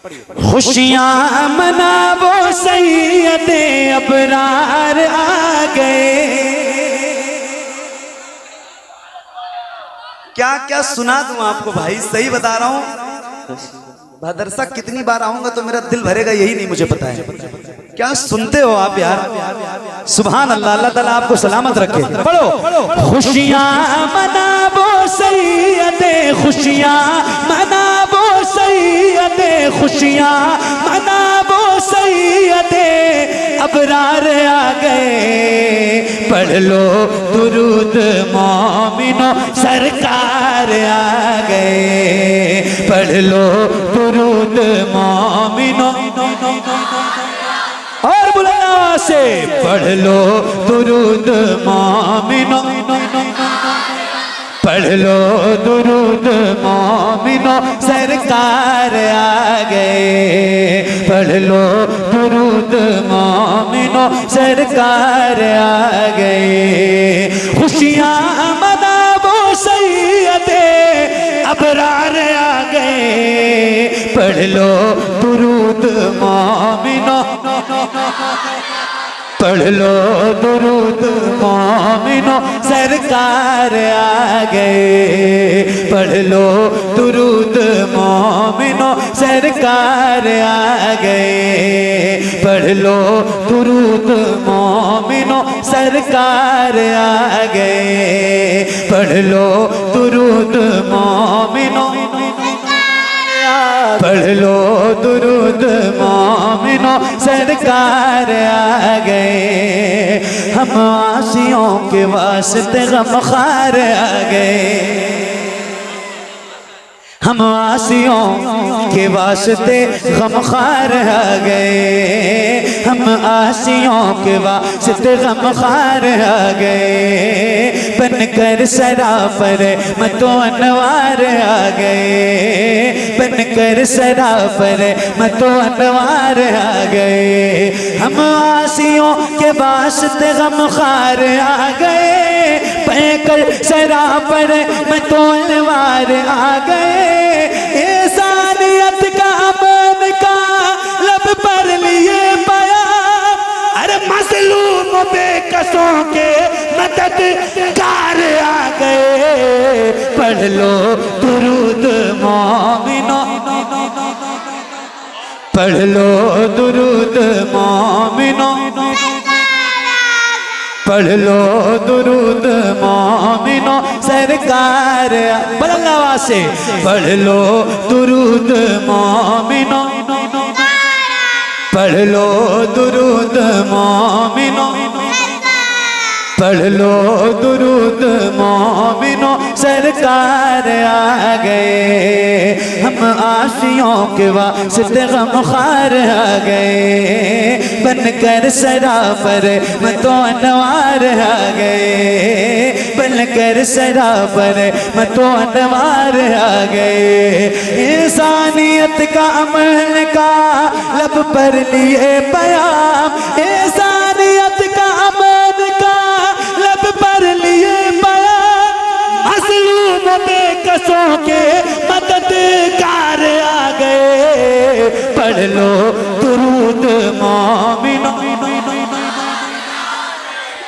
खुशियां मनावो सैयदे अबरार आ गए। क्या क्या सुना दूं आपको भाई, सही बता रहा हूं। मदरसा कितनी बार आऊंगा तो मेरा दिल भरेगा यही नहीं मुझे पता है। क्या सुनते हो आप यार, सुभान अल्लाह। अल्लाह ताला आपको सलामत रखे। पढ़ो, खुशियां मनावो सैयदे, खुशियां मनावो सैयदे, खुशियां मनावो सैयदे अबरार आ गए। पढ़ लो दुरूद मोमिनो सरकार आ गए। पढ़ लो दुरूद मोमिनो और बुलंद से पढ़ लो दुरूद मोमिनो। पढ़ लो दुरूद मोमिनो सरकार आ गए। पढ़ लो दुरूद मोमिनो सरकार आ गए। खुशियां मनावो सैयदे अबरार आ गए। पढ़ लो दुरूद मोमिनो। पढ़ लो दुरूद मोमिनो सरकार आ गए। पढ़ लो दुरूद मोमिनो सरकार आ गए। पढ़ लो दुरूद मोमिनो सरकार आ गए। पढ़ लो दुरूद मोमिनो। पढ़ लो दुरूद मोमिनो सरकार आ गए। हम आसियों के वास्ते गमखार आ गए। हम आसियों के वास्ते गमखार आ गए। हम आसियों के वास्ते गमखार आ गए। बनकर सराफर मतो अनवार आ गए। बनकर सराफर मतो अनवार आ गए। हम आसियों के वास्ते गमखार आ गए। बनकर सराफर मतो अनवार आ गए। इंसानियत का अमन का लब पर लिए बयान, अरे मजलूम बेकसों के मददगार आ गए। पढ़ लो दुरूद मोमिनो। पढ़ लो दुरूद मोमिनो। पढ़ लो दुरूद मोमिनो सरकार बुलंद आवाज से पढ़ लो दुरूद मोमिनो। पढ़ लो दुरूद मोमिनो। पढ़ लो दुरूद मोमिनो सरकार आ गए। हम आशियों के वास्ते गमखार आ गए। बनकर सराफर मतो अनवार आ गए। बनकर सराफर मतो अनवार आ गए। इंसानियत का अमन का लब पर लिए पैगाम। इंसानियत का अमन का लब पर लिए पैगाम। मजलूम बेकसों के मददगार आ गए। पढ़ लो दुरूद मोमिनो।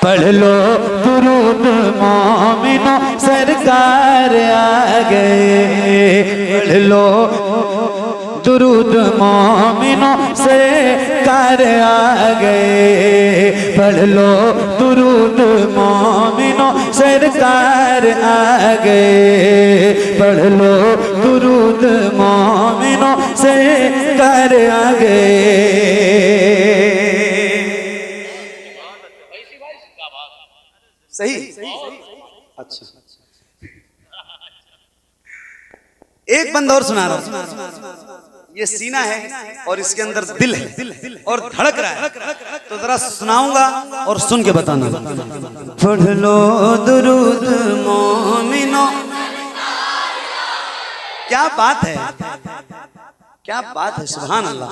पढ़ लो दुरूद मोमिनो सरकार आ गए। पढ़ लो दुरूद मोमिनो सरकार आ गए। पढ़ लो दुरूद मोमिनो सरकार आ गए। पढ़ लो दुरूद मोमिनो सरकार आ गए। सही? अच्छा, एक बंद और सुना रहा हूं। ये सीना है और इसके अंदर दिल है और धड़क रहा है, तो जरा सुनाऊंगा और सुन के बताना। पढ़ लो दुरूद मोमिनो। क्या बात है, क्या बात है, सुभान अल्लाह।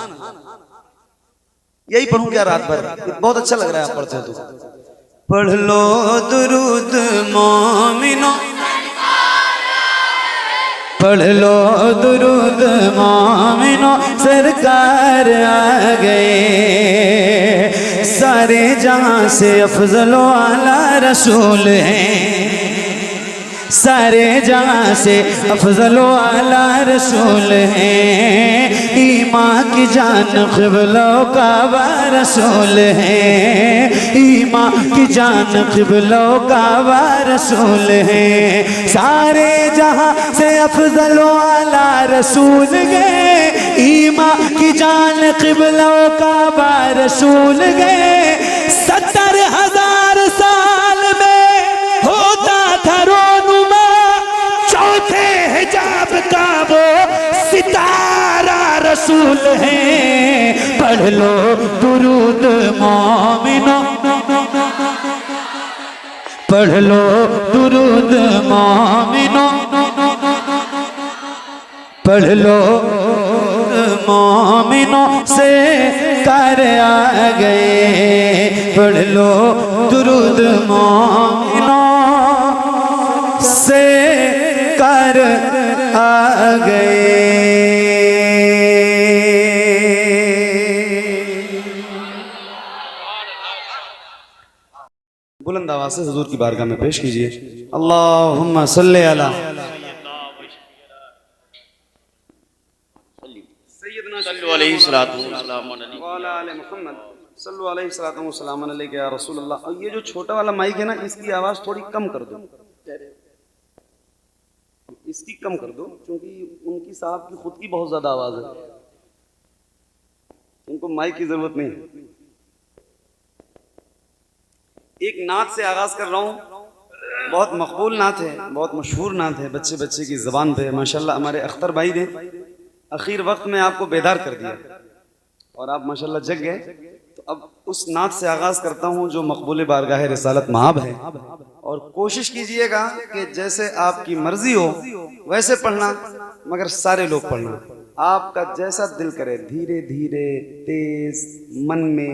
यही पढ़ूं क्या रात भर? बहुत अच्छा लग रहा है आप पढ़ते हो तो। पढ़ लो दुरूद मोमिनो। पढ़ लो दुरूद मोमिनो सरकार आ गए। सारे जहां से अफजल वाला रसूल हैं, सारे जहां से अफजल वाला रसूल हैं। ईमान की जान क़िबला काबा रसूल हैं, ईमान की जान क़िबला काबा रसूल हैं। सारे जहां से अफजल वाला रसूल गए, ईमान की जान क़िबला काबा रसूल गए। 70,000 साल में होता था रोनुमा, चौथे हिजाब का वो सितारा रसूल है। पढ़ लो दुरूद मोमिनो, पढ़ लो दुरूद मोमिनो, पढ़ लो मोमिनो से कर आ गए। पढ़ लो दुरूद मोमिनो से कर आ गए। बुलंद आवाज से हुजूर की बारगाह में पेश कीजिए, अल्लाहुम्मा सल्ली अला सय्यदना सल्लल्लाहु अलैहि वसल्लम या रसूल अल्लाह। और ये जो छोटा वाला माइक है ना, इसकी आवाज थोड़ी कम कर दो, इसकी कम कर दो, क्योंकि उनकी साहब की खुद की बहुत ज्यादा आवाज है, उनको माइक की जरूरत नहीं है। एक नात से आगाज कर रहा हूँ, बहुत मकबूल नात है, बहुत मशहूर नात है, बच्चे बच्चे की जबान पे माशाल्लाह। हमारे अख्तर भाई ने आखिर वक्त में आपको बेदार कर दिया और आप माशाल्लाह जग गए। तो अब उस नात से आगाज करता हूँ जो मकबूल बारगाह रिसालत महाब है। और कोशिश कीजिएगा कि जैसे आपकी मर्जी हो वैसे पढ़ना, मगर सारे लोग पढ़ना, आपका जैसा दिल करे, धीरे धीरे, तेज, मन में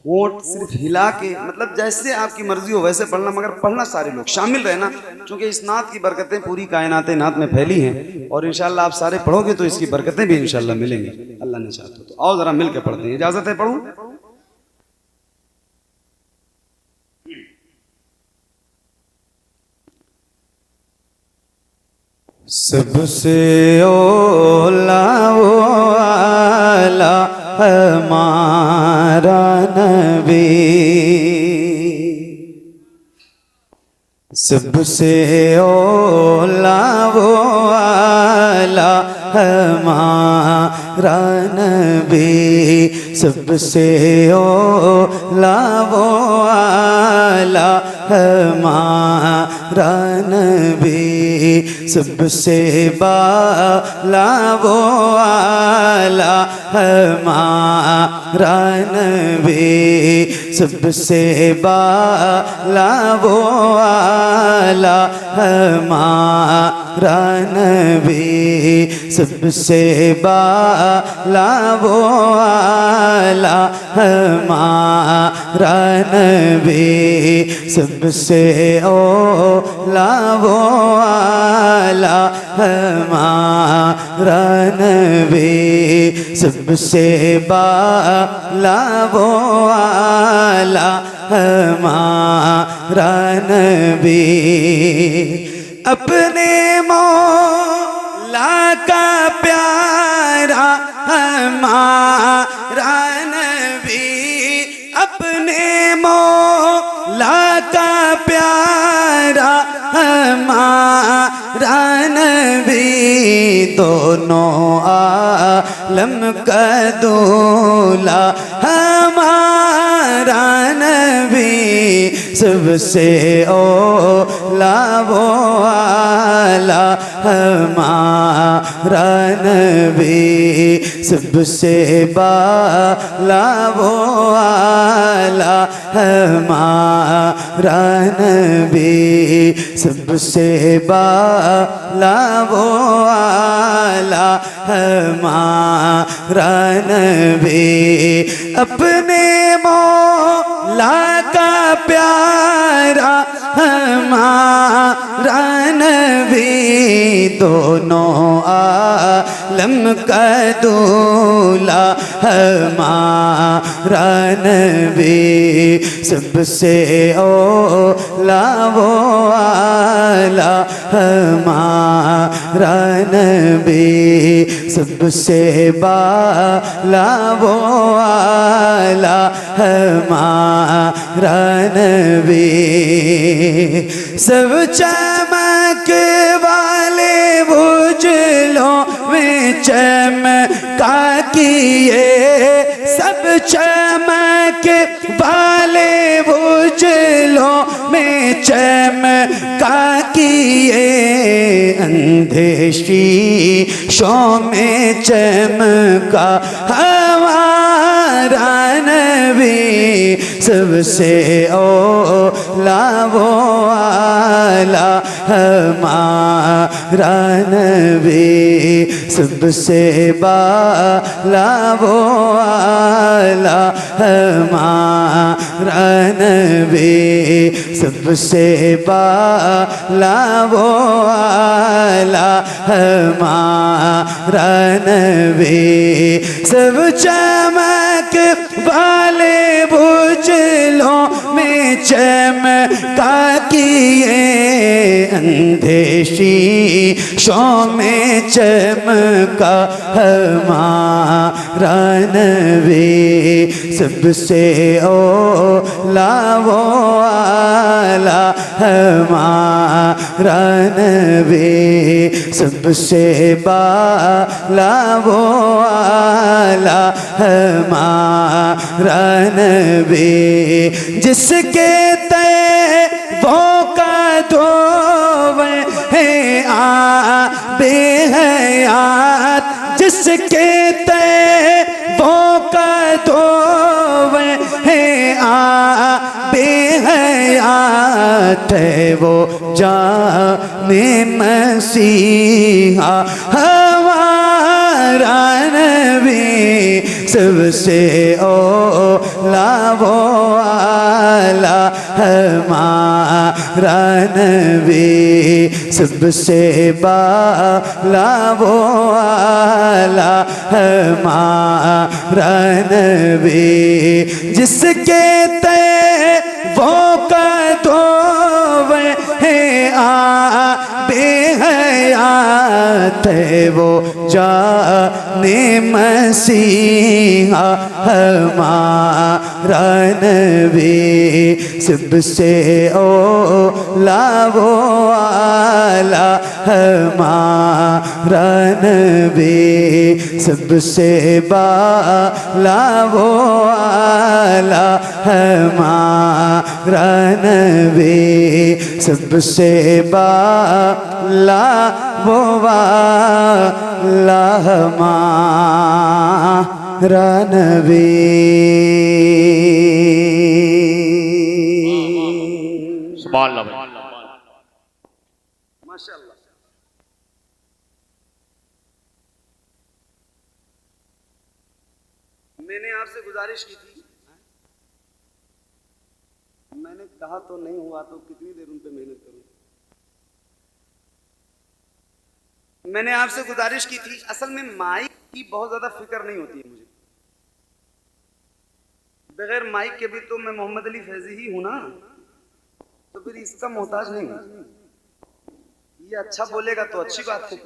होंठ सिर्फ हिला के, मतलब जैसे आपकी मर्जी हो वैसे पढ़ना, मगर पढ़ना सारे लोग, शामिल रहना, क्योंकि इस नात की बरकतें पूरी कायनात नात में फैली हैं। और इंशाल्लाह आप सारे पढ़ोगे तो इसकी बरकतें भी इंशाल्लाह मिलेंगी, अल्लाह ने चाहा तो। आओ जरा मिल के पढ़ते हैं, इजाजत है पढ़ूं? सबसे ओला वो आला हमारा नबी, सबसे ओला वो आला हमारा नबी, सबसे ओला वो आला हमारा नबी, सबसे बाला वो आला हमारा नबी, सबसे बाला वो आला हमारा नबी, सबसे बाला वो आला हमारा नबी, सबसे ओला वो आला हमारा नबी, सबसे बाला वो आला हमारा नबी। अपने मौला का प्यारा हमारा नबी, अपने मौला का प्यारा हमारा नबी, दोनों आलम का दूल्हा हमारा नबी, सबसे ओला वो आला हमारा नबी, सबसे बाला वो आला हमारा नबी, सबसे बाला वो आला हमारा नबी। अपने का प्यारा हमारा नबी, दोनों आलम का दूल्हा हमारा नबी, सबसे ओला वो आला हमारा नबी, सबसे बाला वो आला हमारा नबी, सब चमक वाले उजलों में चमका किए, सब चमक वाले उजलों में चमका किए, अंधे शीशों में चमका हमारा नबी, सबसे ओला वो आला हमारा नबी, सबसे बाला वो आला हमारा नबी, सबसे बाला वो आला हमारा नबी, सब चमक वाले बुझलों में चमका किए, अंधे शीशों में चमका हमारा नबी, सबसे ओला वो आला हमारा नबी, सबसे बाला वो आला हमारा नबी, जिसके वो का दो है बेहयात, जिसके वो का दो है बेहयात, वो जाने मसीहा हमारा नबी, सबसे ओला वो आला हमारा नबी, सबसे बाला वो आला हमारा नबी, जिसके वो का दो है बेहयात, वो जाने मसीहा हमारा नबी, सबसे ओला वो आला हमारा नबी, सबसे बाला वो आला हमारा नबी, सबसे बाला वो आला हमारा नबी। सुभान अल्लाह। माशाअल्लाह। मैंने आपसे गुजारिश की थी, मैंने कहा तो नहीं हुआ तो कितनी देर उन पे मेहनत करूं। मैंने आपसे गुजारिश की थी, असल में माइक की बहुत ज्यादा फिक्र नहीं होती है मुझे, बगैर माइक के भी तो मैं मोहम्मद अली फैजी ही हूं ना, तो फिर इसका मोहताज नहीं हूं। ये अच्छा बोलेगा तो अच्छी बात है,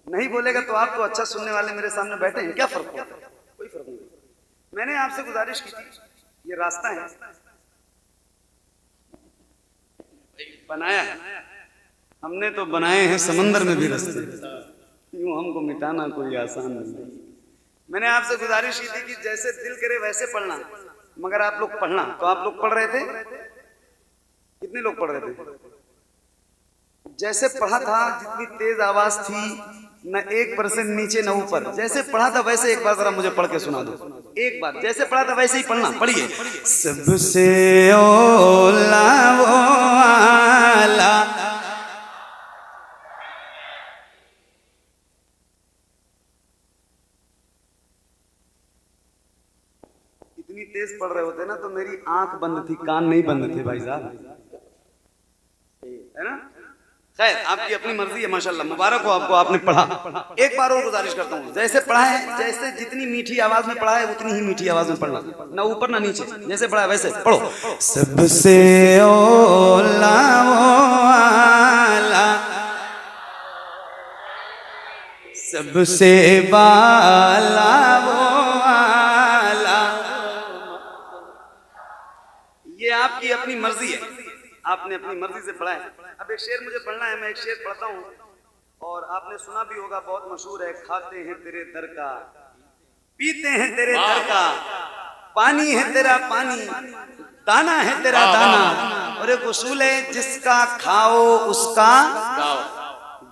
नहीं बोलेगा तो आप तो अच्छा सुनने वाले मेरे सामने बैठे हैं, क्या फर्क पड़ता है? कोई फर्क नहीं। मैंने आपसे गुजारिश की थी, ये रास्ता है बनाया है हमने, तो बनाए हैं समंदर में भी रास्ते, यूं हमको मिटाना कोई आसान नहीं। मैंने आपसे गुजारिश की थी कि जैसे दिल करे वैसे पढ़ना, मगर आप लोग पढ़ना, तो आप लोग पढ़ रहे थे, कितने लोग पढ़ रहे थे? जैसे पढ़ा था, जितनी तेज आवाज थी, न 1% नीचे न ऊपर, जैसे पढ़ा था वैसे एक बार जरा मुझे पढ़ के सुना दो। एक बार जैसे पढ़ा था वैसे ही पढ़ना, पढ़िए। सबसे ओला वो आला, इतनी तेज पढ़ रहे होते ना तो मेरी आंख बंद थी, कान नहीं बंद थे भाई साहब, है ना। खैर आपकी अपनी मर्जी है, माशाल्लाह, मुबारक हो आपको, आपने पढ़ा। एक बार और गुजारिश करता हूँ, जैसे पढ़ा है, जैसे जितनी मीठी आवाज में पढ़ा है उतनी ही मीठी आवाज में पढ़ना, ना ऊपर ना नीचे, जैसे पढ़ा है वैसे पढ़ो। सबसे ओला वाला, सबसे बाला वाला, ये आपकी अपनी मर्जी है, आपने अपनी मर्जी से पढ़ा है। अब एक शेर मुझे पढ़ना है, मैं एक शेर पढ़ता हूँ और आपने सुना भी होगा, बहुत मशहूर है। खाते हैं तेरे दर का, पीते हैं तेरे दर का, पानी है तेरा पानी, दाना है तेरा दाना, और एक उसूल है, जिसका खाओ उसका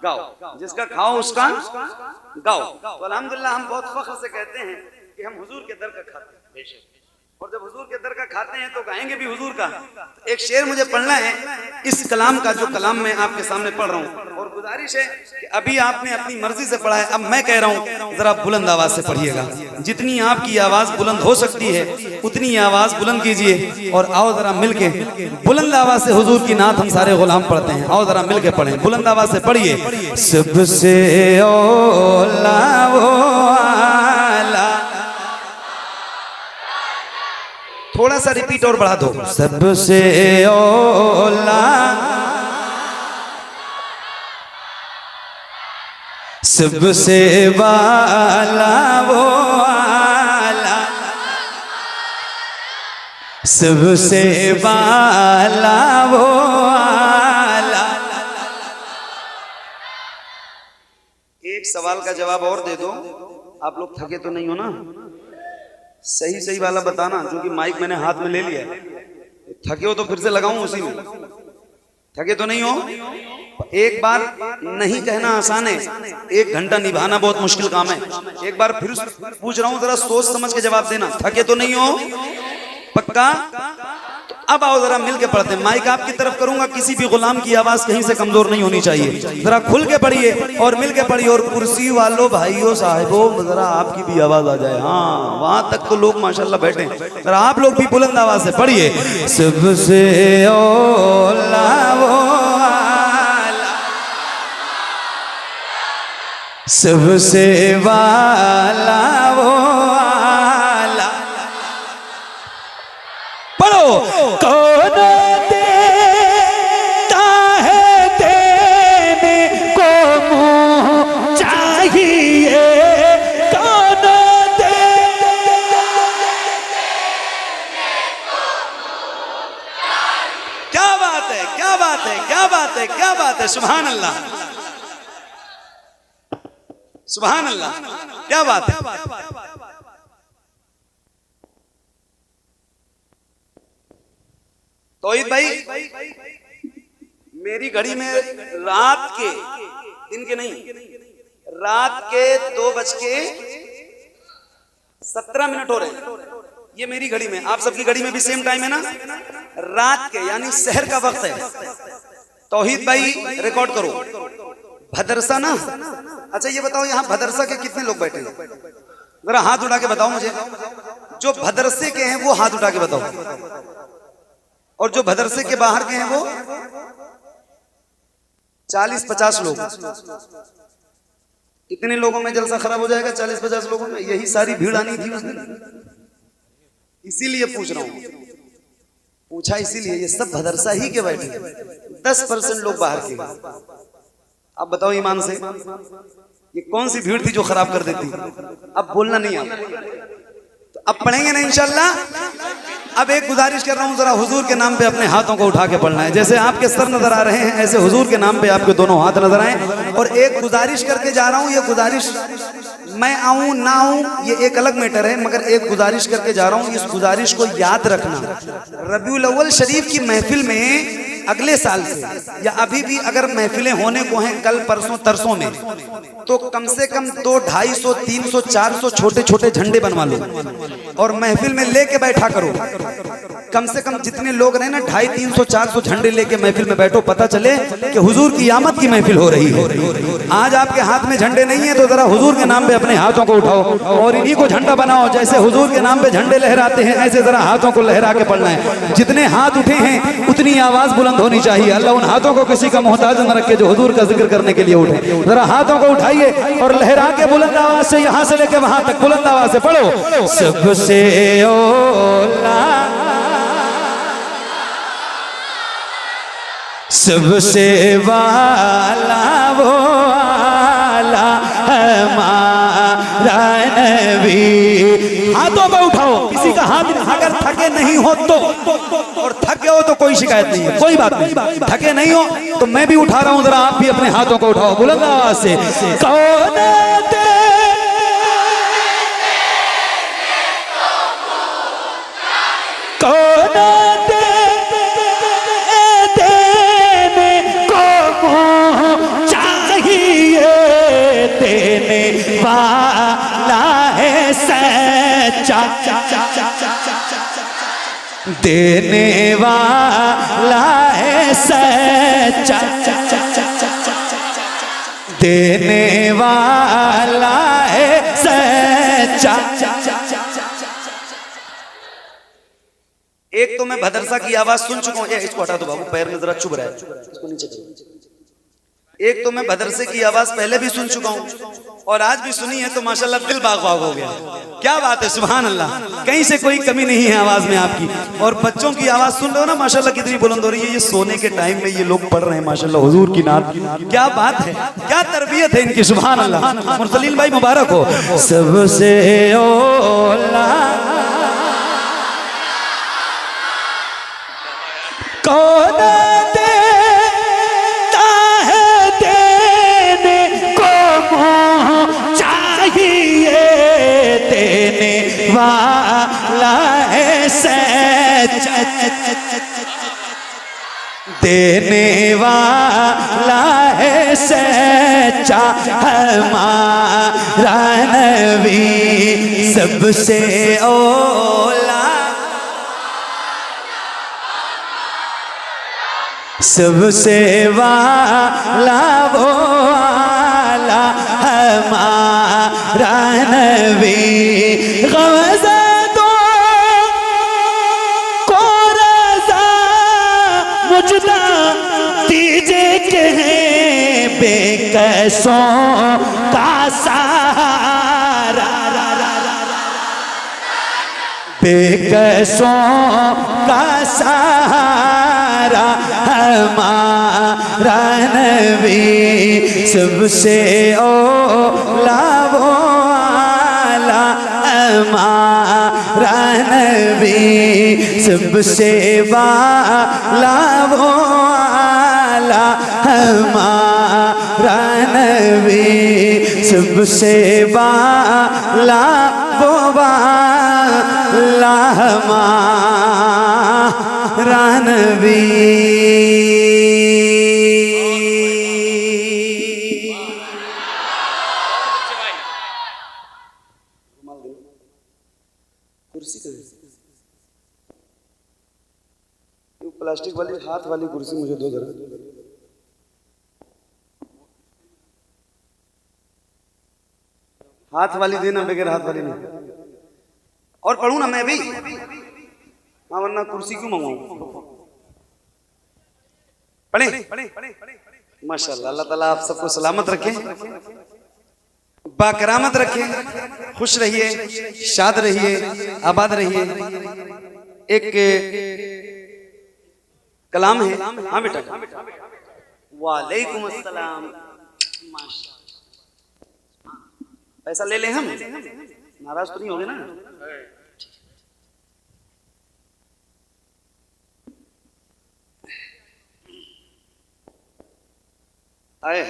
गाओ, जिसका खाओ उसका गाओ। तो अल्हम्दुलिल्लाह हम बहुत फख्र से कहते हैं कि हम हुजूर के दर का खाते हैं, और जब हुजूर के दर का खाते हैं तो गाएंगे भी हुजूर का। एक शेर मुझे पढ़ना है इस कलाम का, जो कलाम मैं आपके सामने पढ़ रहा हूँ, और गुजारिश है कि अभी आपने अपनी मर्जी से पढ़ा है, अब मैं कह रहा हूँ जरा बुलंद आवाज से पढ़िएगा, जितनी आपकी आवाज बुलंद हो सकती है उतनी आवाज बुलंद कीजिए, और आओ जरा मिलके बुलंद आवाज से हुजूर की नात हम सारे गुलाम पढ़ते हैं, आओ जरा मिलके पढ़ें, बुलंद आवाज से पढ़िए। सबसे ओला वाला, थोड़ा सा रिपीट और बढ़ा दो। सबसे ओला, सबसे वाला वो आला, सबसे वाला वो आला। एक सवाल का जवाब और दे दो, आप लोग थके तो नहीं हो ना? सही सही वाला बताना, जो कि माइक मैंने हाथ में ले लिया है। थके हो तो फिर से लगाऊं उसी में, थके तो नहीं हो? एक बार नहीं कहना आसान है, 1 घंटा निभाना बहुत मुश्किल काम है। एक बार फिर पूछ रहा हूं, जरा सोच समझ के जवाब देना। थके तो नहीं हो? पक्का? तो अब आओ जरा मिल के पढ़ते हैं। माइक आपकी तरफ करूंगा, किसी भी गुलाम की आवाज कहीं से कमजोर नहीं होनी चाहिए। जरा खुल के पढ़िए और मिल के पढ़िए, और कुर्सी वालों भाइयों साहिबों जरा आपकी भी आवाज आ जाए। हाँ, वहां तक तो लोग माशाल्लाह बैठे, जरा आप लोग भी बुलंद आवाज से पढ़िए। सबसे ओला वो आला, सबसे वाला वो आला। पढ़ो। कौन देता है देने को मुँह चाहिए, कौन दे, क्या बात है, क्या बात है, क्या बात है, क्या बात है। सुभान अल्लाह, सुभान अल्लाह, क्या बात है। तौहीद भाई, मेरी घड़ी में रात के, दिन के नहीं, रात के 2:17 हो रहे हैं। ये मेरी घड़ी में, आप सबकी घड़ी में भी सेम टाइम है ना? रात के यानी शहर का वक्त है। तौहीद भाई रिकॉर्ड करो। भदरसा ना, अच्छा ये बताओ यहाँ भदरसा के कितने लोग बैठे हैं? जरा हाथ उठा के बताओ मुझे। जो भदरसे के हैं वो हाथ उठा के बताओ, और जो भदरसे के बाहर के हैं वो 40-50 लोग। इतने लोगों में जलसा खराब हो जाएगा? 40-50 लोगों में? यही सारी भीड़ आनी थी उस दिन, इसीलिए पूछ रहा हूं। पूछा इसीलिए, ये सब भदरसा ही के बैठे, 10% लोग बाहर के। अब बताओ ईमान से, ये कौन सी भीड़ थी जो खराब कर देती? अब बोलना नहीं आता, तो अब पढ़ेंगे ना इंशाल्लाह। अब एक गुजारिश कर रहा हूँ, जरा हुजूर के नाम पे अपने हाथों को उठा के पढ़ना है। जैसे आपके सर नजर आ रहे हैं, ऐसे हुजूर के नाम पे आपके दोनों हाथ नजर आए। और एक गुजारिश करके जा रहा हूँ, ये गुजारिश मैं आऊं ना आऊं ये एक अलग मैटर है, मगर एक गुजारिश करके जा रहा हूँ, इस गुजारिश को याद रखना। रबीउल अव्वल शरीफ की महफिल में अगले साल से, या अभी भी अगर महफिलें होने को हैं कल परसों तरसों में, तो कम से कम 200, 250, 300, 400 छोटे छोटे झंडे बनवा लो। और महफिल में लेके बैठा करो। कम से कम जितने लोग रहे ना 250, 300, 400 झंडे लेके महफिल में बैठो, पता चले कि हुजूर की आमद की महफिल हो रही है। आज आपके हाथ में झंडे नहीं है तो जरा हुजूर के नाम पे अपने हाथों को उठाओ और इन्हीं को झंडा बनाओ। जैसे हुजूर के नाम पे झंडे लहराते हैं ऐसे जरा हाथों को लहरा के पढ़ना है। जितने हाथ उठे हैं उतनी आवाज बुलंद होनी चाहिए। अल्लाह उन हाथों को किसी का मोहताज न रखे जो हुजूर का जिक्र करने के लिए उठे। जरा हाथों को उठाइए और लहरा के बुलंद आवाज से यहाँ से लेके वहां तक बुलंद आवाज से पढ़ो। सबसे ओला सबसे वाला वो आला हमारा नबी। हाथों को उठाओ, किसी का हाथ अगर थके नहीं हो तो, और थके हो तो कोई शिकायत नहीं है, कोई बात नहीं। थके नहीं हो तो मैं भी उठा रहा हूं, जरा आप भी अपने हाथों को उठाओ बुलंद आवाज से। कौन वाला है सच्चा, देने वाला है सच्चा, देने वाला है सच्चा। एक तो मैं भदरसा की आवाज सुन चुका हूं, इसको हटा दो बाबू, पैर में जरा चुभ रहा है, इसको नीचे करो। एक तो मैं भदरसे की आवाज पहले भी सुन चुका हूं और आज भी सुनी है तो माशाल्लाह दिल बाग बाग हो गया। क्या बात है, सुभान अल्लाह, कहीं से कोई कमी नहीं है आवाज में आपकी। और बच्चों की आवाज सुन रहे हो ना माशाल्लाह कितनी बुलंद हो रही है। ये सोने के टाइम में ये लोग पढ़ रहे हैं माशाल्लाह हुजूर की नात। क्या बात है, क्या तरबियत है इनकी, सुभान अल्लाह। मुरसलीन भाई मुबारक हो। सबसे ओला कौन देता है, देने को चाहिए, देने वाला है सच्चा, देने वाला है सच्चा हमारा नबी। सबसे ओला सबसे वाला वो आला हमारा नबी। गज़दों को रज़ा मुझदा दीजिए के हैं बेकसों का सहारा, बेकसों का सहारा हमारा नबी। सबसे ओला वो आला हमारा नबी। सबसे वाला वो आला हमारा नबी। सबसे वाला वो आला हमारा नबी। कुर्सी कहाँ है? प्लास्टिक वाली हाथ वाली कुर्सी मुझे दो जरा। हाथ वाली देना, बगैर हाथ वाली नहीं। और पढ़ू ना मैं भी, हाँ, वरना कुर्सी क्यों मंगवाऊं। पढ़े माशाल्लाह। अल्लाह ताला आप सबको सलामत रखे, बाकरामत रखे, खुश रहिए, शाद रहिए, आबाद रहिए। एक कलाम है, हाँ बेटा। वालेकुम अस्सलाम। पैसा ले लें हम, नाराज तो नहीं होंगे ना? आए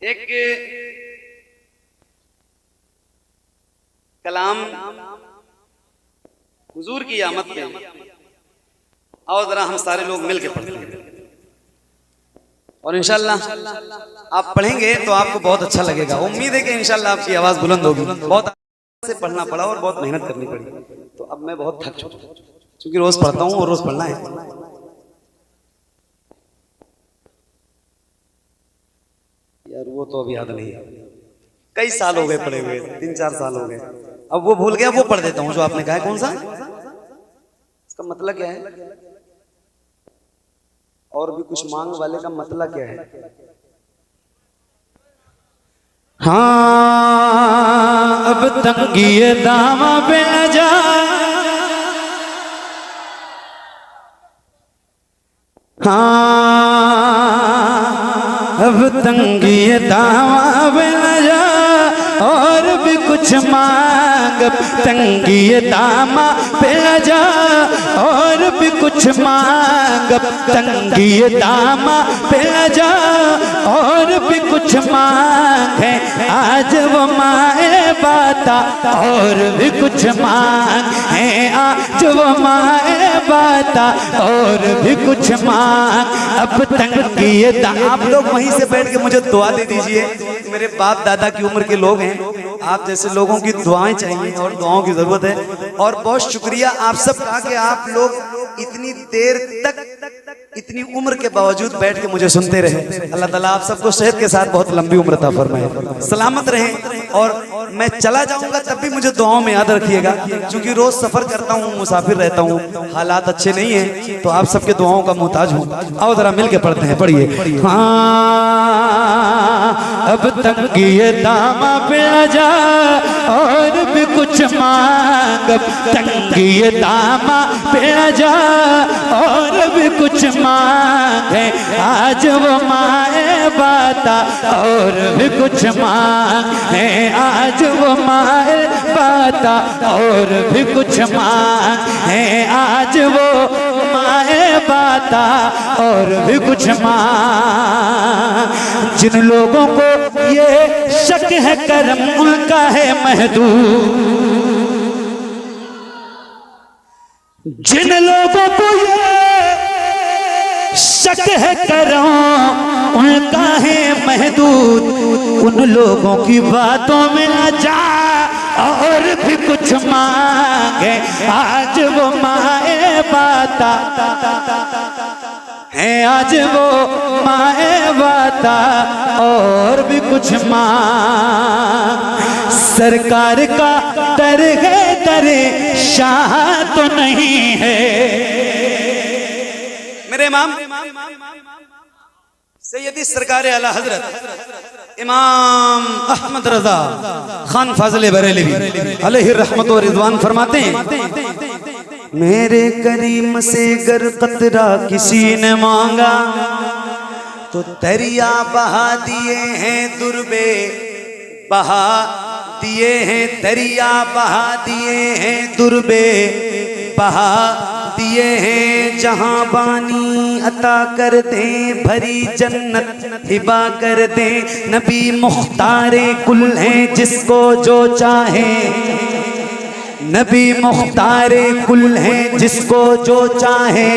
एक कलाम हुजूर की आमद पे, और जरा हम सारे लोग मिलके पढ़ते हैं और इंशाल्लाह आप पढ़ेंगे तो आपको बहुत अच्छा लगेगा। उम्मीद है कि इंशाल्लाह आपकी आवाज बुलंद होगी बहुत। से पढ़ना पड़ा और बहुत मेहनत करनी पड़ी, तो अब मैं बहुत थक चुका हूं, क्योंकि रोज पढ़ता हूँ और रोज पढ़ना है। यार वो तो अब याद नहीं है, कई साल हो गए पढ़े हुए, 3-4 साल हो गए, अब वो भूल गया। वो पढ़ देता हूँ जो आपने कहा है। कौन सा? इसका मतलब क्या है? और भी कुछ मांग वाले का मतलब क्या है? हाँ अब तंगी दामा पे न जा, हाँ अब तंगी दामा पे न जा, और भी कुछ मांग। तंगी दामा पे न जा और भी कुछ मांग, तंगी दामा पे न जा और भी कुछ मांग है। आज वो माए बाता और भी कुछ मांग है, आज वो माए बाता और भी कुछ मांग। अब तंगी दामा। आप लोग वहीं से बैठ के मुझे दुआ दे दीजिए, मेरे बाप दादा की उम्र के लोग हैं, आप जैसे लोगों की दुआएं चाहिए और दुआओं की जरूरत है। और बहुत शुक्रिया आप सबका कि आप लोग इतनी देर तक इतनी उम्र के बावजूद बैठ के मुझे सुनते रहे। अल्लाह ताला आप सबको सेहत के साथ बहुत लंबी उम्र अता फरमाए, सलामत रहें। और मैं चला जाऊंगा तब भी मुझे दुआओं में याद रखिएगा, क्योंकि रोज सफर करता हूँ, मुसाफिर रहता हूँ, हालात अच्छे नहीं है, तो आप सबके दुआओं का मोहताज हूँ। आओ जरा मिल के पढ़ते हैं, पढ़िए। हाँ अब तंगी दामा पे न जा और भी कुछ मांग, तंगी दामा पे न जा और भी कुछ मांग है। आज वो माए बाता और भी कुछ मांग है, आज वो माए बाता और भी कुछ मांग है, आज वो माए बाता और भी कुछ मांग। जिन लोगों को ये शक है करम उनका है महदूद, जिन लोगों को ये शक है करम उनका है महदूद, उन लोगों की बातों में आ जा और भी कुछ मांगे। आज वो माए बाता है, आज वो माए बाता और भी कुछ मांग। सरकार का दर है, दरे शाह तो नहीं है। मेरे इमाम सैयदी सरकार आला हजरत इमाम अहमद रजा खान फाजिल बरेलवी अलैहि रहमत व रिजवान फरमाते हैं, मेरे करीम से गर कतरा किसी ने मांगा तो दरिया बहा दिए हैं दुर्बे, बहा दिए हैं दरिया, बहा दिए हैं दुर्बे, बहा दिए हैं जहां बानी अता कर दे, भरी जन्नत हिबा कर दे। नबी मुख्तारे कुल हैं जिसको जो चाहे, नबी मुख्तारे कुल हैं जिसको जो चाहे।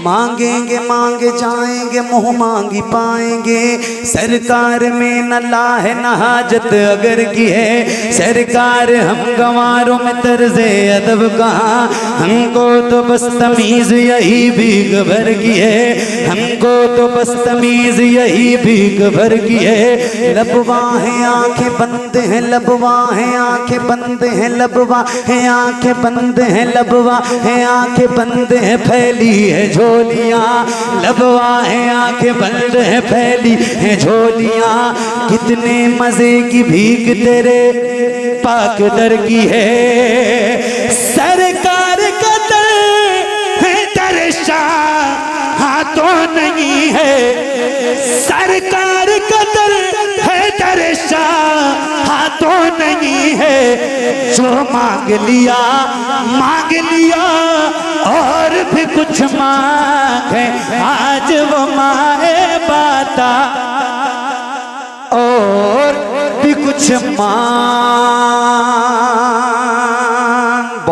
मांगेंगे मांगे जाएंगे, मुँह मांगी पाएंगे। सरकार में न लाह न हाजत अगर की है, सरकार हम गंवारों में तर्ज़े अदब कहाँ। हमको तो बस तमीज़ यही भीख भर की है, हमको तो बस तमीज़ यही भीख भर की है। लबवा है आंखें बंद हैं, लबवा है आंखें बंद हैं, लबवा है आंखें बंद हैं, लबवा है आंखें बंद हैं, फैली है झोलियाँ। लबवा है आंखें बंद हैं, फैली है झोलियाँ। कितने मजे की भीख तेरे पाक दर की है। सरकार का दर है, दर शाह हाथों नहीं है। सरकार का दर है, दर शाह हाथों नहीं है। जो मांग लिया और भी कुछ मांग है। आज वो माए बाता और भी कुछ मांग।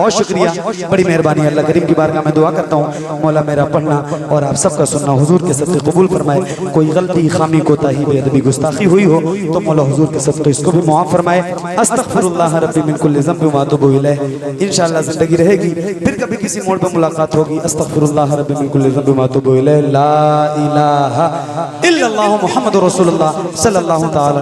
बहुत शुक्रिया, बड़ी मेहरबानी। अल्लाह करीम की बारगाह में दुआ करता हूँ मौला मेरा पढ़ना और आप सबका सुनना हुजूर के सदक़े कबूल फरमाए। कोई गलती, खामी, कोताही, बेअदबी, गुस्ताखी हुई हो तो मौला हुजूर के सदक़े इसको भी मुआफ़ फरमाए। अस्तग़फिरुल्लाह रब्बी मिन कुल्लि ज़ंबिन व अतूबु इलैह। इंशाअल्लाह ज़िंदगी रहेगी, फिर कभी किसी मोड़ पर मुलाकात होगी। अस्तग़फिरुल्लाह रब्बी मिन कुल्लि ज़ंबिन व अतूबु इलैह। ला इलाहा इल्लल्लाहु मुहम्मदुर रसूलुल्लाह सल्लल्लाहु तआला